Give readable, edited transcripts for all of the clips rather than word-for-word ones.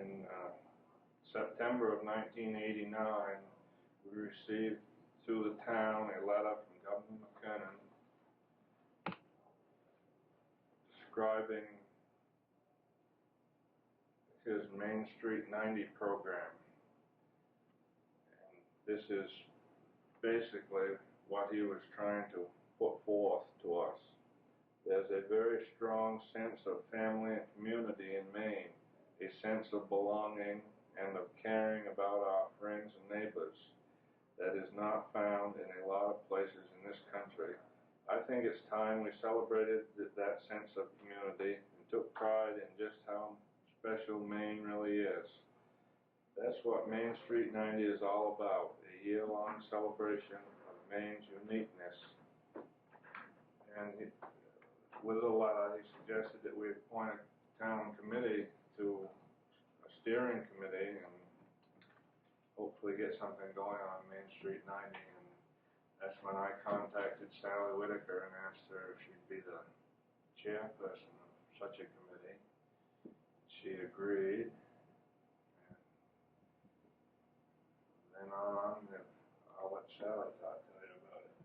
in September of 1989, we received through the town a letter from Governor McKinnon describing his Main Street 90 program. And this is basically what he was trying to put forth to us. There's a very strong sense of family and community in Maine, a sense of belonging and of caring about our friends and neighbors that is not found in a lot of places in this country. I think it's time we celebrated that sense of community and took pride in just how special Maine really is. That's what Main Street 90 is all about, a year-long celebration of Maine's uniqueness. And with the letter, he suggested that we appoint a town committee to a steering committee and hopefully get something going on Main Street 90. And that's when I contacted Sally Whitaker and asked her if she'd be the chairperson of such a committee. She agreed. And then on, I'll let Sally talk to you about it.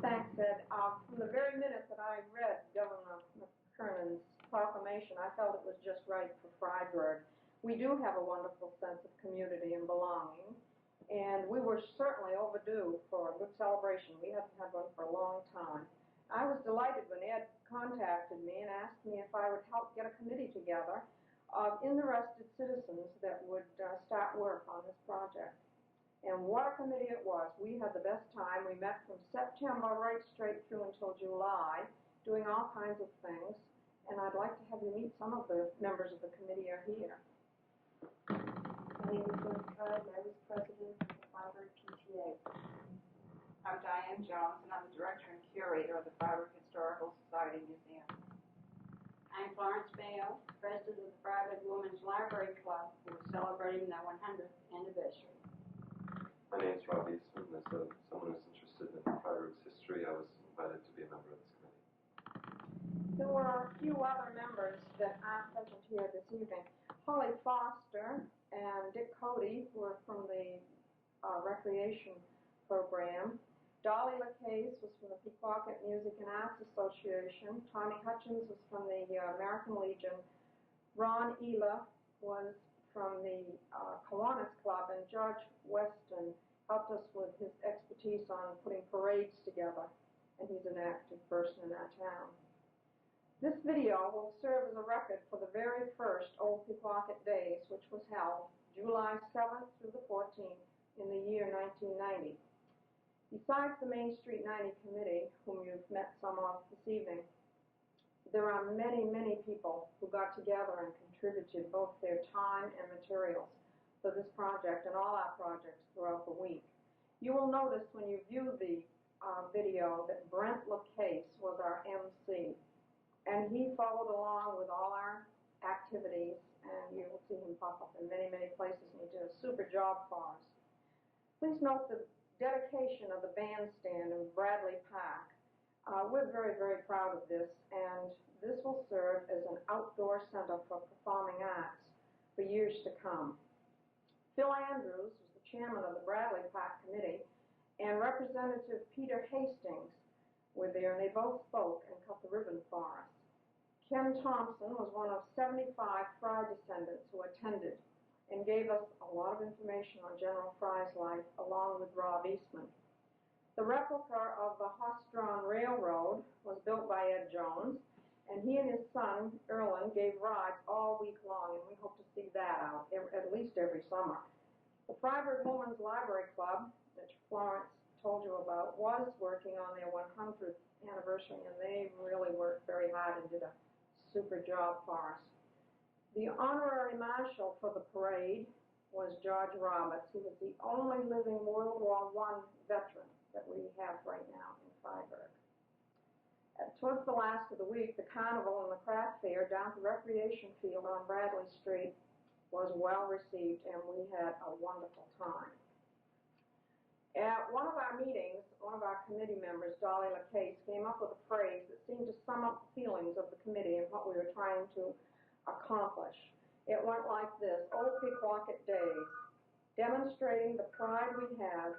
Thanks, Ed. From the very minute that I read Governor McKernan's proclamation, I felt it was just right for Freiburg. We do have a wonderful sense of community and belonging, and we were certainly overdue for a good celebration. We haven't had one for a long time. I was delighted when Ed contacted me and asked me if I would help get a committee together of interested citizens that would start work on this project. And what a committee it was. We had the best time. We met from September right straight through until July, doing all kinds of things. And I'd like to have you meet some of the members of the committee are here. My name is Liz Codd, and I was president of the Freiburg PTA. I'm Diane Jones, and I'm the director and curator of the Freiburg Historical Society Museum. I'm Florence Mayo, president of the Freiburg Women's Library Club, who is celebrating their 100th anniversary. My name is Rob Eastman. As someone who's interested in Freiburg's history, I was invited to be a member of this committee. There were a few other members that aren't present here this evening. Holly Foster and Dick Cody were from the recreation program. Dolly LaCase was from the Pequawket Music and Arts Association. Tommy Hutchins was from the American Legion. Ron Ela was from the Kiwanis Club, and George Weston helped us with his expertise on putting parades together, and he's an active person in our town. This video will serve as a record for the very first Old Pequawket Days, which was held July 7th through the 14th in the year 1990. Besides the Main Street 90 Committee, whom you've met some of this evening, there are many, many people who got together and contributed both their time and materials for this project and all our projects throughout the week. You will notice when you view the video that Brent LaCase was our MC, and he followed along with all our activities, and you will see him pop up in many, many places, and he did a super job for us. Please note the dedication of the bandstand in Bradley Park. We're very, very proud of this, and this will serve as an outdoor center for performing arts for years to come. Phil Andrews was the chairman of the Bradley Park Committee, and Representative Peter Hastings were there, and they both spoke and cut the ribbon for us. Ken Thompson was one of 75 Fry descendants who attended and gave us a lot of information on General Fry's life, along with Rob Eastman. The replica of the horse-drawn railroad was built by Ed Jones, and he and his son, Erlen, gave rides all week long, and we hope to see that out at least every summer. The Freiburg Women's Library Club, which Florence told you about, was working on their 100th anniversary, and they really worked very hard and did a super job for us. The honorary marshal for the parade was George Roberts. He was the only living World War I veteran that we have right now in Freiburg. Towards the last of the week, the carnival and the craft fair down at the recreation field on Bradley Street was well received, and we had a wonderful time. At one of our meetings, one of our committee members, Dolly LaCase, came up with a phrase that seemed to sum up the feelings of the committee and what we were trying to accomplish. It went like this: Old Pequawket Days, demonstrating the pride we have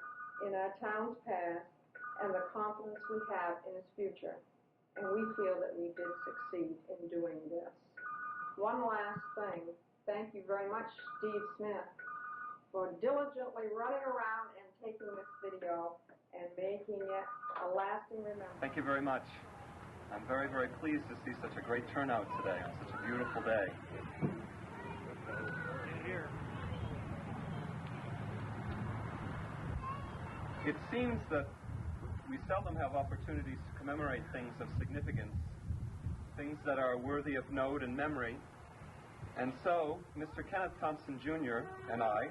in our town's past and the confidence we have in its future. And we feel that we did succeed in doing this. One last thing. Thank you very much, Steve Smith, for diligently running around and taking this video and making it a lasting remembrance. Thank you very much. I'm very, very pleased to see such a great turnout today on such a beautiful day. It seems that we seldom have opportunities to commemorate things of significance, things that are worthy of note and memory. And so, Mr. Kenneth Thompson Jr. and I,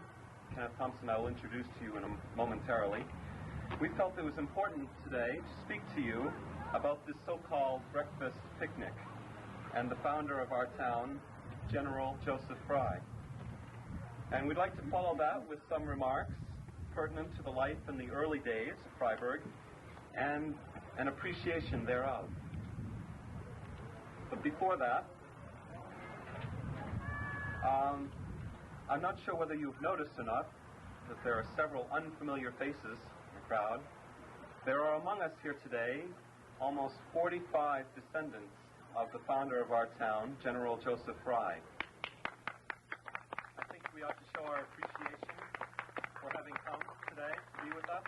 Kenneth Thompson I will introduce to you momentarily, we felt it was important today to speak to you about this so-called breakfast picnic and the founder of our town, General Joseph Fry. And we'd like to follow that with some remarks pertinent to the life in the early days of Freiburg and an appreciation thereof. But before that, I'm not sure whether you've noticed or not that there are several unfamiliar faces in the crowd. There are among us here today almost 45 descendants of the founder of our town, General Joseph Fry. I think we ought to show our appreciation for having come today to be with us.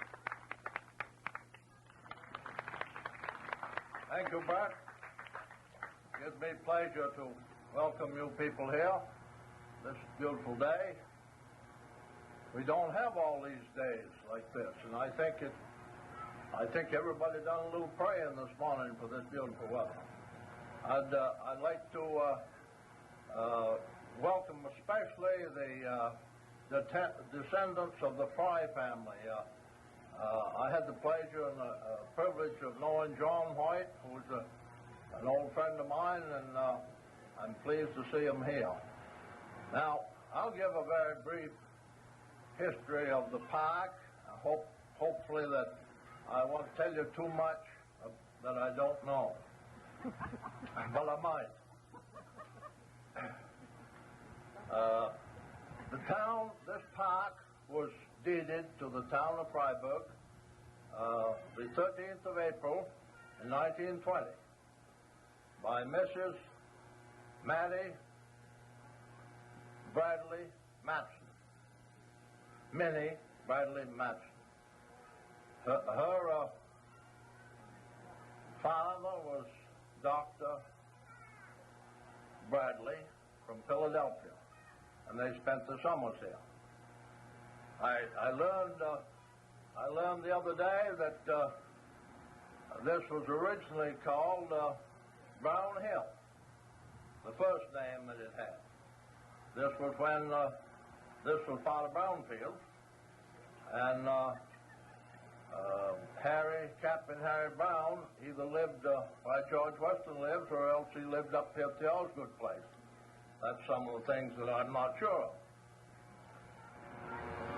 Thank you, Bert. It gives me pleasure to welcome you people here this beautiful day. We don't have all these days like this, and I think everybody done a little praying this morning for this beautiful weather. I'd like to welcome especially the descendants of the Fry family. I had the pleasure and privilege of knowing John White, who's an old friend of mine, and I'm pleased to see him here. Now, I'll give a very brief history of the park. Hopefully that I won't tell you too much that I don't know, but I might. This park was deeded to the town of Freiburg the 13th of April in 1920 by Mrs. Mattie Bradley Matson, Minnie Bradley Matson. Her father was Dr. Bradley from Philadelphia, and they spent the summers here. I learned the other day that this was originally called Brown Hill, the first name that it had. This was when this was part of Brownfield, and Captain Harry Brown either lived where George Weston lives, or else he lived up here at the Osgood place. That's some of the things that I'm not sure of.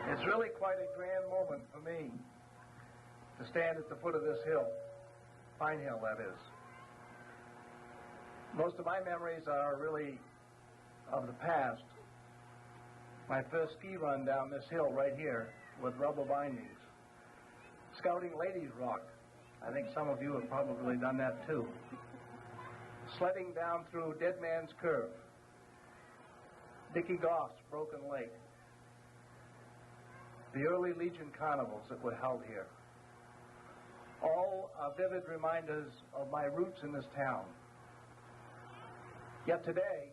It's really quite a grand moment for me to stand at the foot of this hill, Pine Hill, that is. Most of my memories are really of the past. My first ski run down this hill right here with rubber bindings. Scouting Ladies Rock. I think some of you have probably done that too. Sledding down through Dead Man's Curve. Dickie Goff's Broken Lake. The early Legion carnivals that were held here. All are vivid reminders of my roots in this town. Yet today,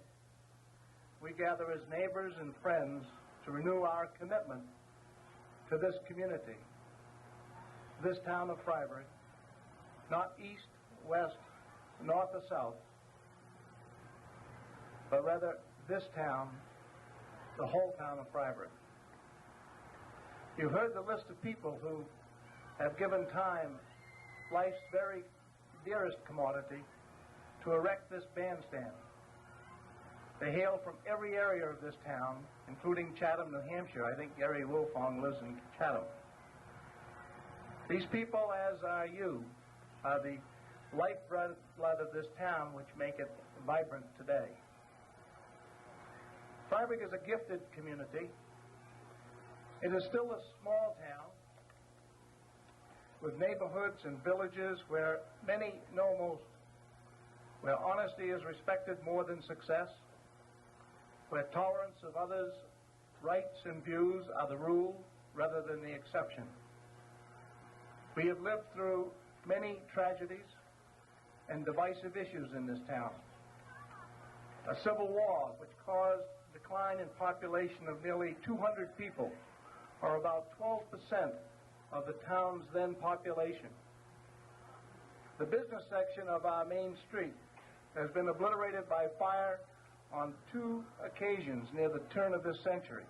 we gather as neighbors and friends to renew our commitment to this community, this town of Freiburg, not east, west, north, or south, but rather this town, the whole town of Freiburg. You've heard the list of people who have given time, life's very dearest commodity, to erect this bandstand. They hail from every area of this town, including Chatham, New Hampshire. I think Gary Wilfong lives in Chatham. These people, as are you, are the lifeblood of this town which make it vibrant today. Freiburg is a gifted community. It is still a small town with neighborhoods and villages where many know most, where honesty is respected more than success, where tolerance of others' rights and views are the rule rather than the exception. We have lived through many tragedies and divisive issues in this town. A civil war which caused a decline in population of nearly 200 people, or about 12% of the town's then population. The business section of our main street has been obliterated by fire on 2 occasions near the turn of this century.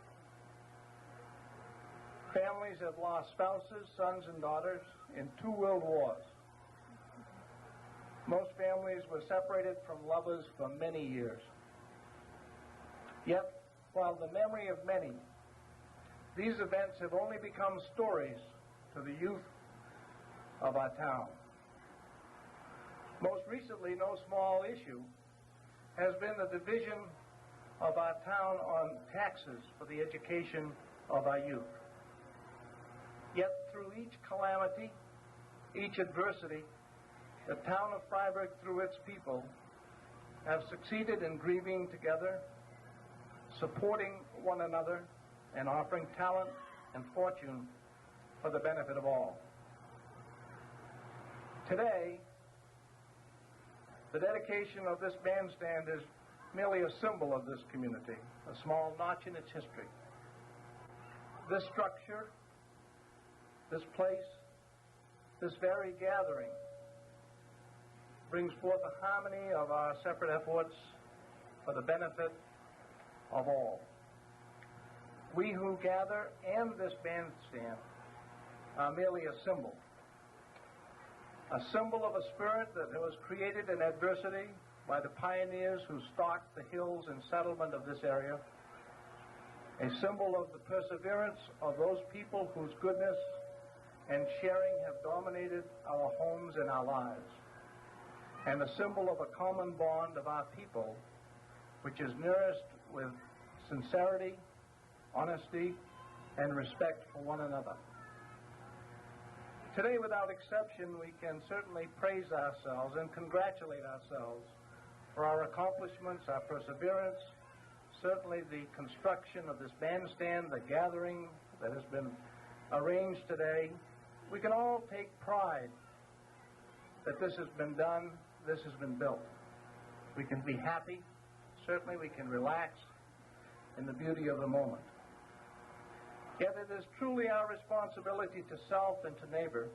Families have lost spouses, sons, and daughters in 2 world wars. Most families were separated from lovers for many years. Yet, while the memory of many, these events have only become stories to the youth of our town. Most recently, no small issue has been the division of our town on taxes for the education of our youth. Yet through each calamity, each adversity, the town of Freiburg, through its people, have succeeded in grieving together, supporting one another, and offering talent and fortune for the benefit of all. Today, the dedication of this bandstand is merely a symbol of this community, a small notch in its history. This structure, this place, this very gathering brings forth a harmony of our separate efforts for the benefit of all. We who gather and this bandstand are merely a symbol of a spirit that was created in adversity by the pioneers who stalked the hills and settlement of this area, a symbol of the perseverance of those people whose goodness and sharing have dominated our homes and our lives, and a symbol of a common bond of our people which is nourished with sincerity, honesty, and respect for one another. Today, without exception, we can certainly praise ourselves and congratulate ourselves for our accomplishments, our perseverance, certainly the construction of this bandstand, the gathering that has been arranged today. We can all take pride that this has been done, this has been built. We can be happy, certainly we can relax in the beauty of the moment. Yet it is truly our responsibility to self and to neighbor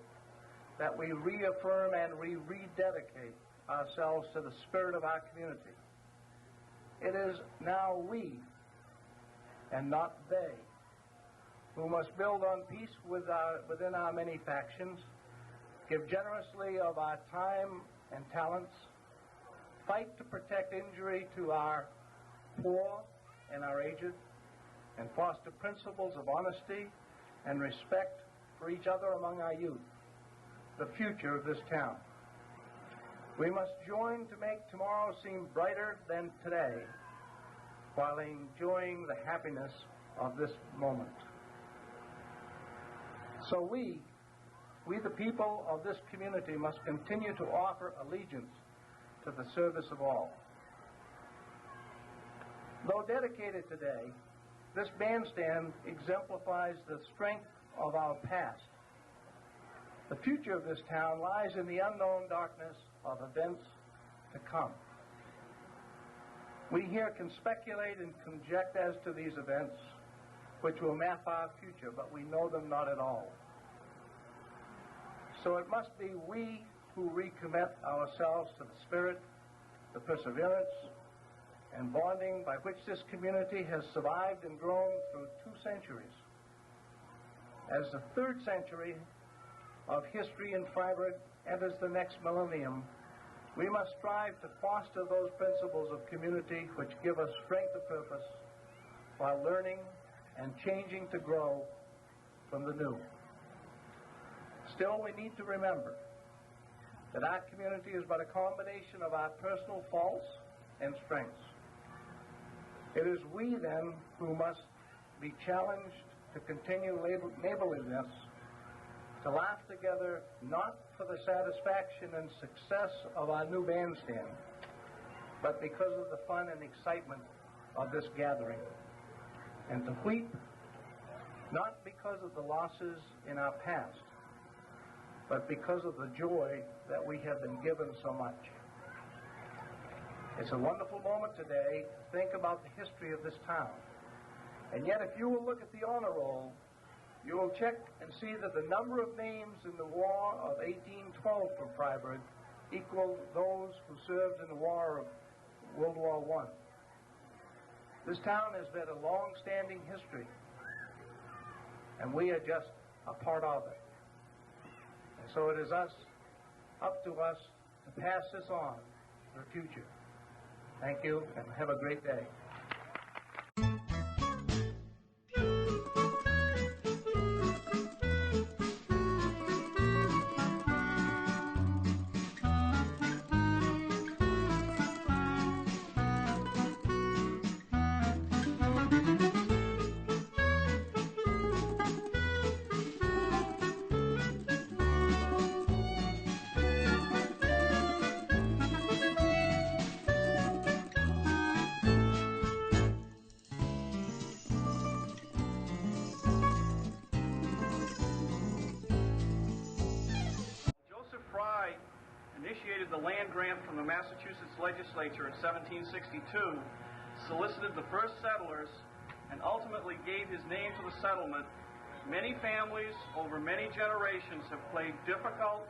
that we reaffirm and we rededicate ourselves to the spirit of our community. It is now we, and not they, who must build on peace within our many factions, give generously of our time and talents, fight to protect injury to our poor and our aged, and foster principles of honesty and respect for each other among our youth, the future of this town. We must join to make tomorrow seem brighter than today, while enjoying the happiness of this moment. So we the people of this community, must continue to offer allegiance to the service of all. Though dedicated today, this bandstand exemplifies the strength of our past. The future of this town lies in the unknown darkness of events to come. We here can speculate and conject as to these events which will map our future, but we know them not at all. So it must be we who recommit ourselves to the spirit, the perseverance, and bonding by which this community has survived and grown through 2 centuries. As the 3rd century of history in Freiburg enters the next millennium, we must strive to foster those principles of community which give us strength of purpose while learning and changing to grow from the new. Still, we need to remember that our community is but a combination of our personal faults and strengths. It is we, then, who must be challenged to continue neighborliness, to laugh together not for the satisfaction and success of our new bandstand, but because of the fun and excitement of this gathering, and to weep not because of the losses in our past, but because of the joy that we have been given so much. It's a wonderful moment today to think about the history of this town. And yet, if you will look at the honor roll, you will check and see that the number of names in the War of 1812 for Freiburg equal those who served in the War of World War I. This town has had a long-standing history, and we are just a part of it. And so it is up to us to pass this on to the future. Thank you, and have a great day. Initiated the land grant from the Massachusetts legislature in 1762, solicited the first settlers, and ultimately gave his name to the settlement. Many families over many generations have played difficult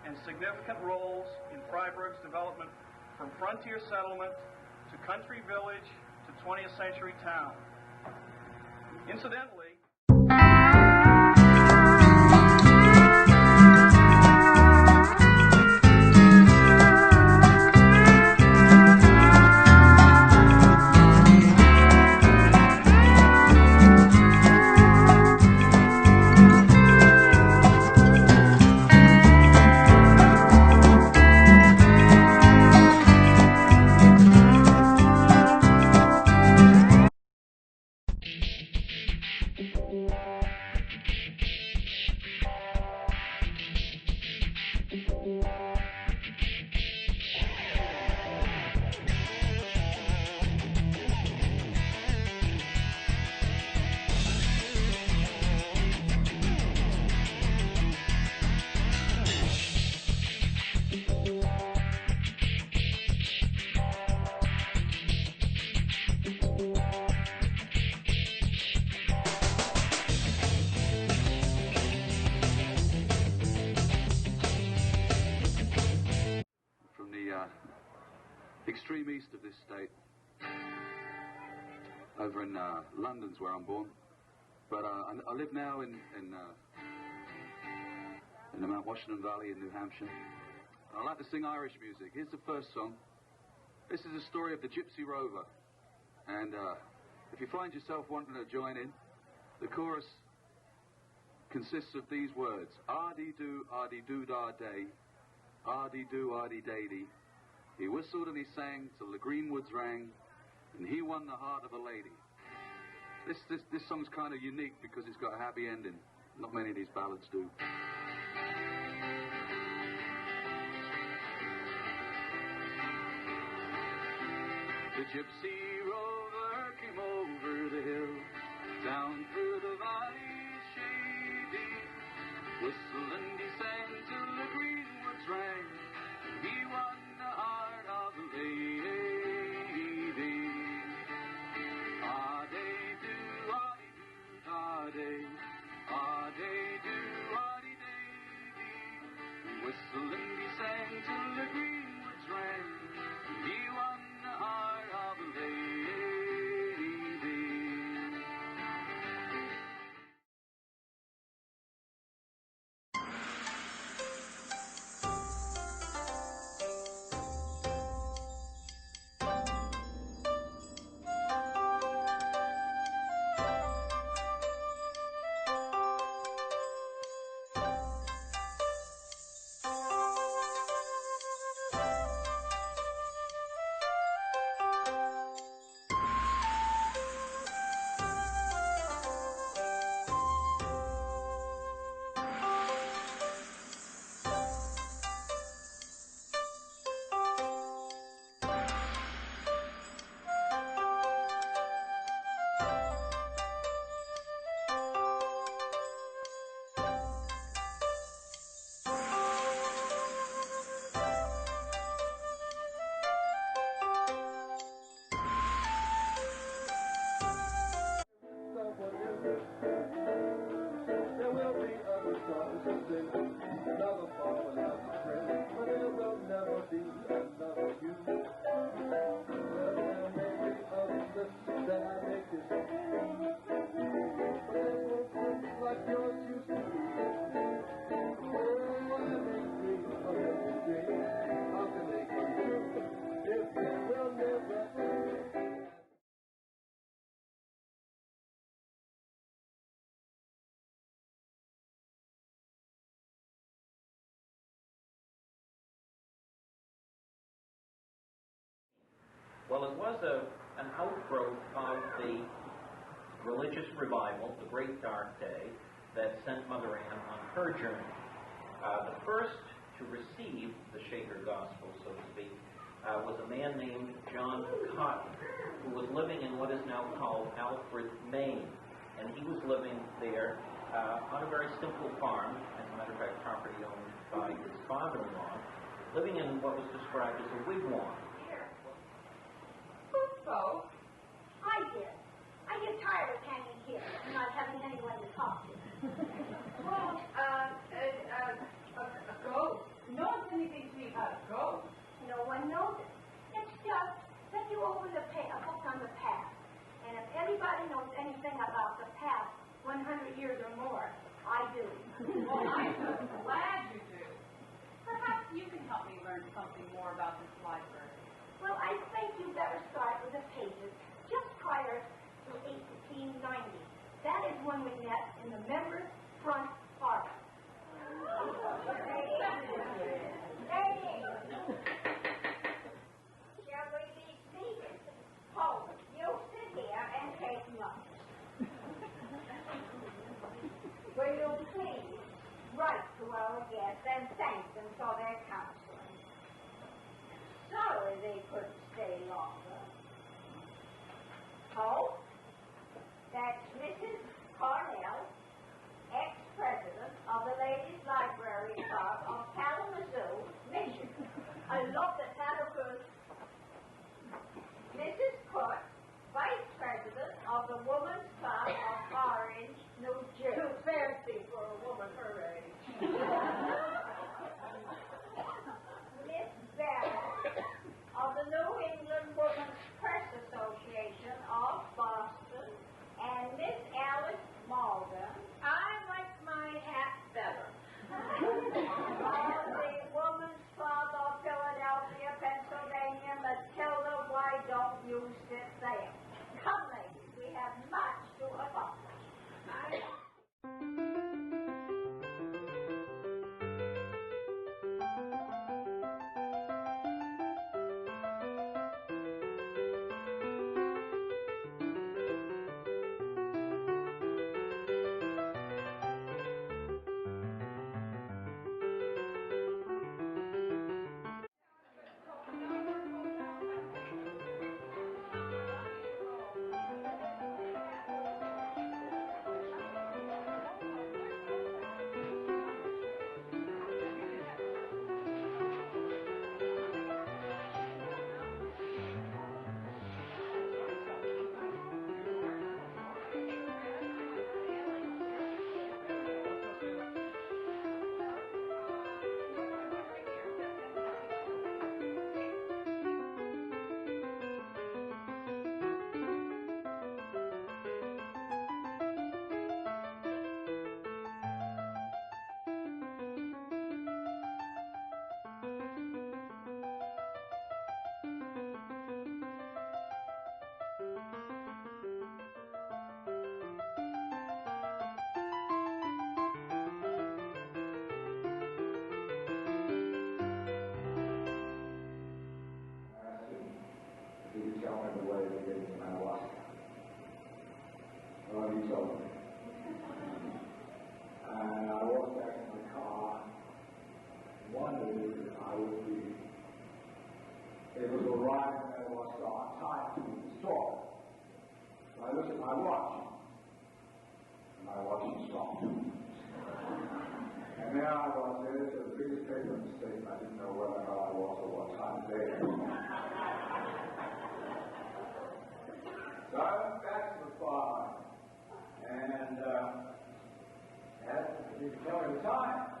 and significant roles in Freiburg's development, from frontier settlement to country village to 20th century town. Incidentally, extreme east of this state, over in London's where I'm born, but I live now in the Mount Washington Valley in New Hampshire. I like to sing Irish music. Here's the first song. This is the story of the Gypsy Rover, and if you find yourself wanting to join in, the chorus consists of these words: "Ardy-doo, ardy-doo-da-day, ardy-doo, ardy-day-dee. He whistled and he sang till the greenwoods rang, and he won the heart of a lady." This song's kind of unique because it's got a happy ending. Not many of these ballads do. The Gypsy Rover came over the hill, down through the valleys shady, whistled and he sang till the greenwoods rang, and he won the heart of a lady. Ah-day-doo, ah-dee-doo, ah-day, ah-day-doo, ah-dee-day-dee. He whistled and he sang till the greenwoods rang, and he won the heart of a lady. music, another fall, another friend, but there will never be another you. Well, there may be others that I make you see, but they won't look like yours used to be. Oh, I make dreams of every dream. How can they come true if they will never end? Well, it was an outgrowth of the religious revival, the Great Dark Day, that sent Mother Ann on her journey. The first to receive the Shaker Gospel, so to speak, was a man named John Cotton, who was living in what is now called Alfred, Maine. And he was living there on a very simple farm, as a matter of fact, property owned by his father-in-law, living in what was described as a wigwam. So, I did. I get tired of hanging here and not having anyone to talk to. Well, a ghost. No one said anything to me about a ghost. No one knows it. It's just that you open a book on the past. And if anybody knows anything about the past, 100 years or more, I do. Well, I'm glad you do. Perhaps you can help me learn something more about this library. Well, I think you better start with the pages just prior to 1890. That is when we met in the members' front parlor. Shall we be seated? Hold, you sit here and take notes. Will you please write to our guests and thank them for their counseling? Sorry they couldn't stay longer. Oh, that's Mrs. Cornell, ex-president of the Ladies' Library Club of Kalamazoo, Michigan. I love the Kalamazoo. Mrs. Cook, vice president of the Women's Club of Orange, New Jersey. Too fancy for a woman her age. Miss Barrett of the New England Women's Press Association of Boston, and Miss Alice Morgan. I like my hat better. Of the Women's Club of Philadelphia, Pennsylvania, Matilda, why don't you sit there? Come, ladies, we have much to accomplish. It was a ride and there was time to stop. So I looked at my watch, and my watch stopped. And there I was, there was the biggest paper mistake, and I didn't know whether or not I was or what time of day it was. So I went back to the farm, and he could tell me the time.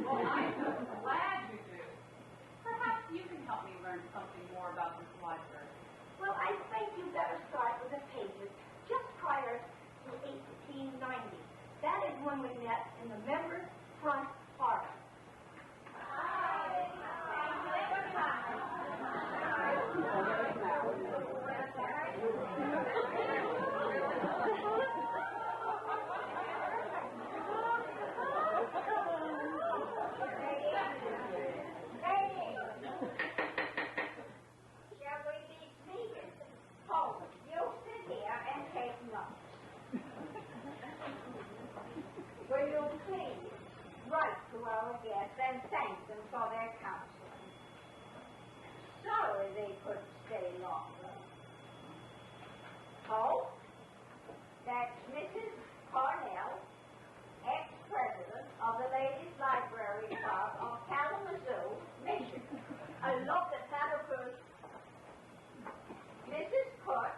Well, I'm glad you do. Perhaps you can help me learn something more about this library. Well, I think you better start with the pages just prior to 1890. That is when we met in the members' front parlor. Shall we be seated? Oh, you sit here and take notes. Will you please write to our guests and thank them for their counseling? Sorry they couldn't stay longer. Oh, that's Mrs. Cornell, ex-president of the Ladies' Library Club of Kalamazoo, Michigan. I love the platypus. Mrs. Cook,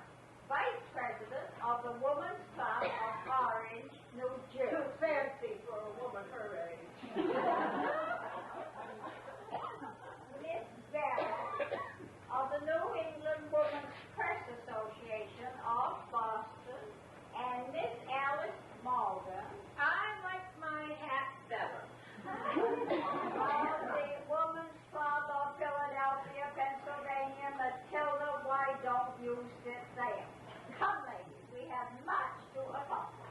vice president of the Women's Club of Orange, New Jersey. Too fancy for a woman her age. Miss Barrett of the New England Women's Press Association of Boston, and Miss Alice Malden. I like my hat better. Of the Women's Club of Philadelphia, Pennsylvania, Matilda, why don't you sit there? Come, ladies, we have much to accomplish.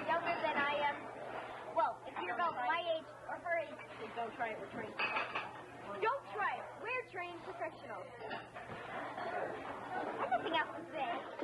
younger than I am, well, if you're about my age or her age, don't try it, we're trained. Don't try it. We're trained professionals. I have nothing else to say.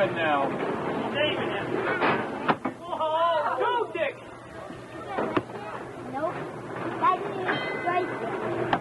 David now. David. Whoa, go, Dick. Nope. That means right there.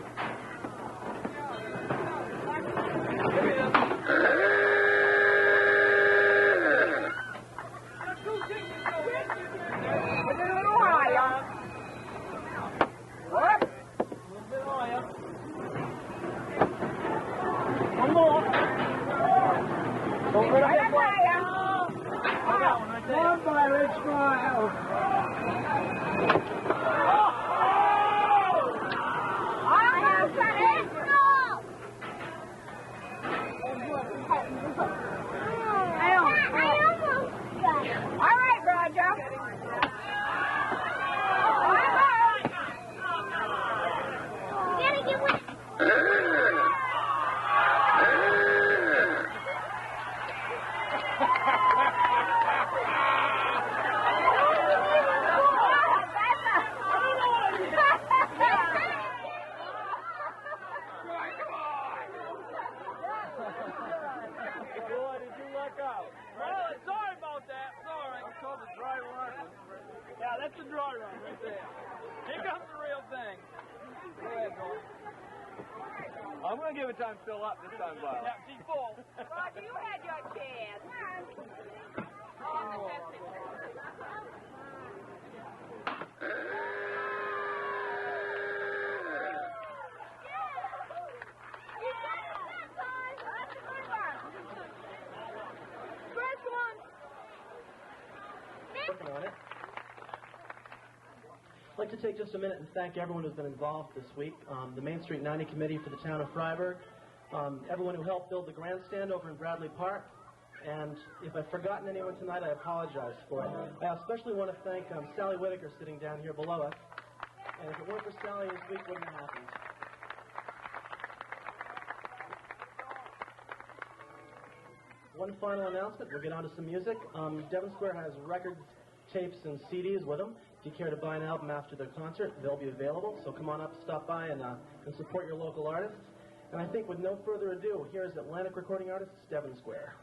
I'm going to give it time to fill up this time, Bob. Yeah, she's full. Roger, you had your chance. Working on it. I'd like to take just a minute and thank everyone who's been involved this week. The Main Street 90 Committee for the town of Freiburg, everyone who helped build the grandstand over in Bradley Park, and if I've forgotten anyone tonight, I apologize for it. I especially want to thank Sally Whitaker sitting down here below us, and if it weren't for Sally, this week wouldn't have happened. One final announcement, we'll get on to some music. Devon Square has records, tapes, and CDs with them. If you care to buy an album after their concert, they'll be available, so come on up, stop by, and support your local artists. And I think with no further ado, here's Atlantic recording artist Devon Square.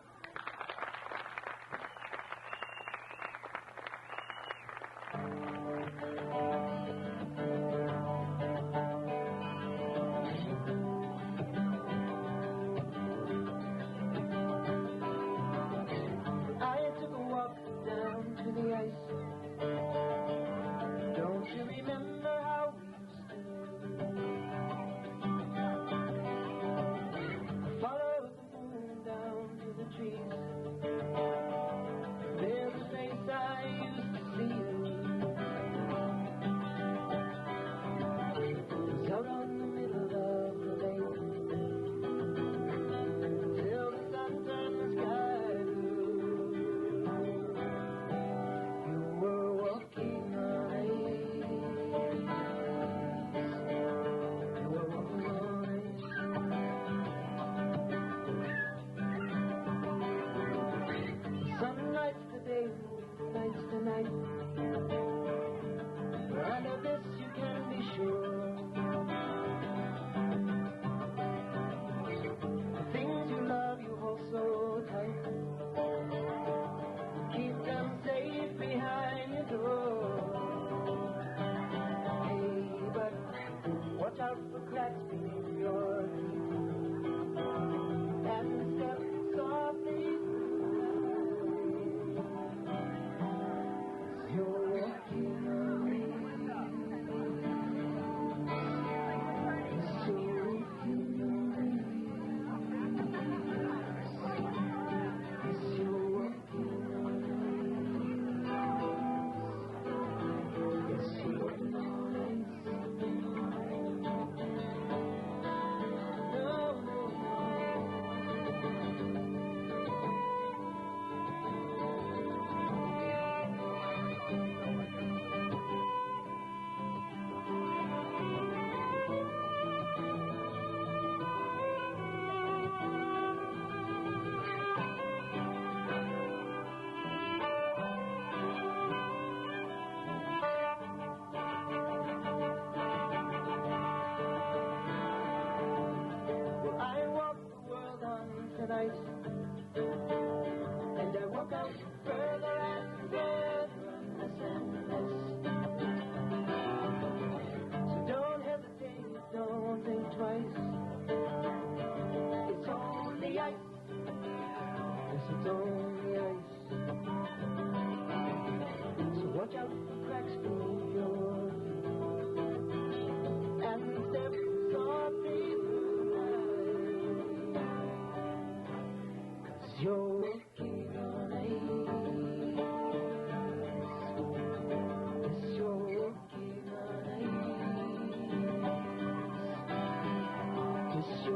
to